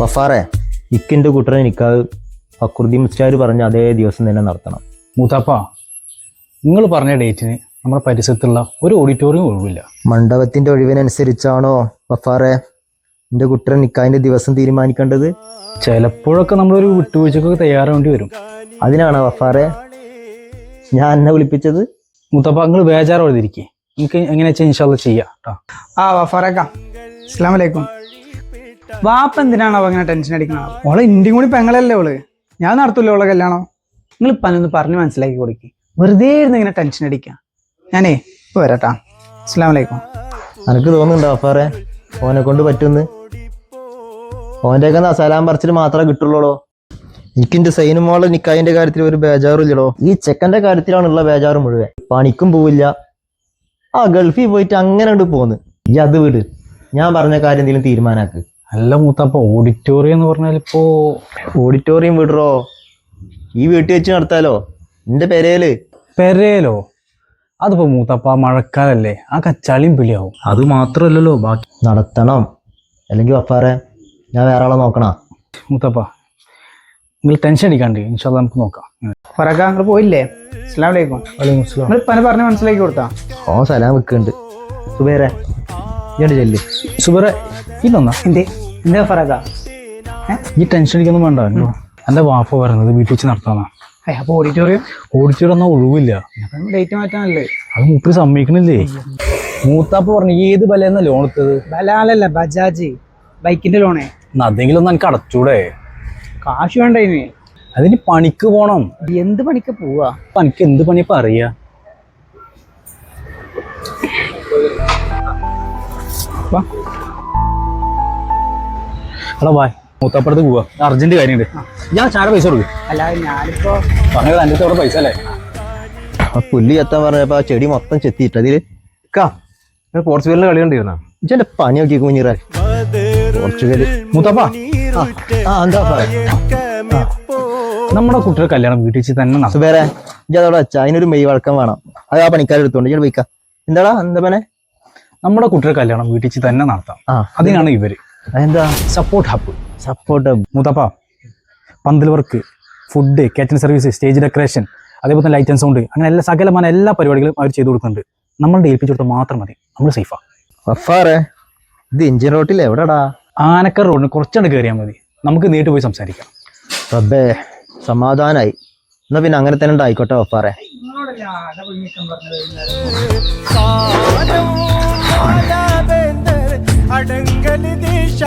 വഫാറെ, ഇക്കിൻ്റെ കൂട്ടരെ നിക്കാഹ് ഫക്രുദ്ദീൻ മുസ്ലിയാർ പറഞ്ഞ അതേ ദിവസം തന്നെ നടത്തണം. മൂത്താപ്പ, നിങ്ങൾ പറഞ്ഞ ഡേറ്റിന് നമ്മുടെ പരിസരത്തുള്ള ഒരു ഓഡിറ്റോറിയം ഒഴിവില്ല. മണ്ഡപത്തിന്റെ ഒഴിവിനനുസരിച്ചാണോ വഫാറെ എൻ്റെ കുട്ടരെ നിക്കാഹിന്റെ ദിവസം തീരുമാനിക്കേണ്ടത്? ചിലപ്പോഴൊക്കെ നമ്മളൊരു വിട്ടുവീഴ്ചക്കൊക്കെ തയ്യാറാവേണ്ടി വരും. അതിനാണോ വഫാറെ ഞാൻ എന്നെ വിളിപ്പിച്ചത്? മൂത്താപ്പ, നിങ്ങൾ ബേജാറോതിരിക്കേ, എനിക്ക് എങ്ങനെ വെച്ചാൽ ഇൻഷാല്ല ചെയ്യാം കേട്ടോ. വഫാറക്ക, അസ്സലാമു അലൈക്കും. വാപ്പ എന്തിനാണ് അവ അങ്ങനെ ടെൻഷൻ അടിക്കണത്? ഓളെ ഇന്ത്യയും കൂടി പെങ്ങളല്ലേ ഓള്. ഞാൻ നടത്തൂല്ലോ ഓളെ കല്യാണം. നിങ്ങൾ പനൊന്ന് പറഞ്ഞ് മനസ്സിലാക്കി കൊടുക്കി. വെറുതെ ഇരുന്ന് ഇങ്ങനെ ടെൻഷൻ അടിക്കുക. ഞാനേ ഇപ്പൊ വരാട്ടാ. അസ്സലാമു അലൈക്കും. എനിക്ക് തോന്നുന്നുണ്ടോ വഫാറെ ഓനെ കൊണ്ട് പറ്റുന്ന്? ഓൻ്റെയൊക്കെ സലാം പറിച്ചിട്ട് മാത്രമേ കിട്ടുള്ളൂ. എനിക്കിൻ്റെ സൈനുമോളെ നിക്കാഹിന്റെ കാര്യത്തിൽ ഒരു ബേജാറും ഇല്ലടോ. ഈ ചെക്കൻ്റെ കാര്യത്തിലാണുള്ള ബേജാറ് മുഴുവൻ. പണിക്കും പോവില്ല, ഗൾഫിൽ പോയിട്ട് അങ്ങനെ കൊണ്ട് പോന്ന്. ഈ അത് വിട്, ഞാൻ പറഞ്ഞ കാര്യം എന്തെങ്കിലും തീരുമാനാക്ക്. അല്ല മൂത്താപ്പ, ഓഡിറ്റോറിയം എന്ന് പറഞ്ഞാൽ ഇപ്പോ ഓഡിറ്റോറിയം വിടറോ, ഈ വീട്ടിൽ വെച്ച് നടത്താലോ. എൻ്റെ പെരയിലോ? അതിപ്പോ മൂത്താപ്പ മഴക്കാലല്ലേ, ആ ചളിയും പിളിയാവും. അത് മാത്രല്ലല്ലോ ബാക്കി നടത്തണം. അല്ലെങ്കിൽ വഫാറെ ഞാൻ വേറെ ആളെ നോക്കണ. മൂത്താപ്പ, നിങ്ങൾ ടെൻഷൻ അടിക്കാണ്ട് ഇൻഷാല്ലാ നമുക്ക് നോക്കാം. ഫറക്ക, നിങ്ങൾ പോയില്ലേ? അസ്സലാമു അലൈക്കും. നിങ്ങൾ പന പറഞ്ഞ് മനസ്സിലാക്കി കൊടുത്താ? സലാം വെക്കുന്നുണ്ട്. സുബേറെ ഞാൻ ചെല്ല്. സുബേറെ ഇല്ലൊന്നാ എന്താ ഫറക്ക? ഈ ടെൻഷൻ അടിക്കൊന്നും വേണ്ട. എൻ്റെ വാപ്പ പറയുന്നത് വീട്ടിൽ വെച്ച് നടത്താന്നാ. അപ്പൊ ഓഡിറ്റോറിയം ഒന്നും ഒഴിവില്ല. ഡേറ്റ് മാറ്റാനല്ലേ? അത് മൂപ്പര് സമ്മതിക്കണില്ലേ? മൂത്താപ്പ പറഞ്ഞു ഏത് ബലേന്ന ലോൺ എടുത്തത്? ബലാലല്ല, ബജാജ് ബൈക്കിന്റെ ലോണേ. അതെങ്കിലും ഒന്ന് എനിക്ക് അടച്ചൂടെ? കാശ് വേണ്ട ഇനി. അതിന് പണിക്ക് പോണം. എന്ത് പണിക്ക് പോവാ? പണിക്ക് എന്ത് പണിയപ്പ അറിയാ? എടാ വായ്, മൂത്താപ്പുറത്ത് പോവാ, അർജന്റ് കാര്യമുണ്ട്. ഞാൻ ചാര പൈസ കൊടുക്കും. അല്ലാതെ ഞാനിപ്പോ പറഞ്ഞത് എൻ്റെ അവിടെ പൈസ അല്ലേ? പുല്ല് ചെത്താൻ പറഞ്ഞപ്പോ ആ ചെടി മൊത്തം ചെത്തിയിട്ട് അതില് പോർച്ചുഗലിന്റെ കളി കണ്ടിരുന്ന ഇജന്റെ പനി നോക്കി കുഞ്ഞിറ. പോർച്ചുഗല് മൂത്താപ്പ, എന്താ നമ്മുടെ കുട്ടിയുടെ കല്യാണം വീട്ടിൽ വെച്ച് തന്നെ സുബേറെ ഇജതവിടെ വെച്ച അതിനൊരു മെയ് വഴക്കം വേണം. അത് ആ പണിക്കാരെടുത്തോണ്ട് ഇജ പോയിക്ക. എന്താടാ എന്താ പനെ? നമ്മുടെ കുട്ടിയുടെ കല്യാണം വീട്ടിൽ വെച്ച് തന്നെ നടത്താം. അതിനാണ് ഇവര് എന്താ സപ്പോർട്ട് ഹബ്. സപ്പോർട്ട് മൂത്താപ്പ, പന്തൽ work, food, catering service, stage decoration, അതേപോലെ തന്നെ ലൈറ്റ് ആൻഡ് സൗണ്ട്, അങ്ങനെ എല്ലാ സകലമായ എല്ലാ പരിപാടികളും അവർ ചെയ്തു കൊടുക്കുന്നുണ്ട്. നമ്മളുടെ ഏൽപ്പിച്ചു കൊടുത്താൽ മാത്രം മതി, നമ്മൾ സേഫാ. വഫാറെ, ഇത് എഞ്ചിൻ റോട്ടിൽ എവിടെടാ? ആനക്കർ റോഡിന് കുറച്ചുകൊണ്ട് കയറിയാൽ മതി. നമുക്ക് നേരിട്ട് പോയി സംസാരിക്കാം. റബ്ബേ, സമാധാനായി. എന്നാ പിന്നെ അങ്ങനെ തന്നെ ഉണ്ടായിക്കോട്ടെ വഫാറെ. അടങ്കൽ ദിശ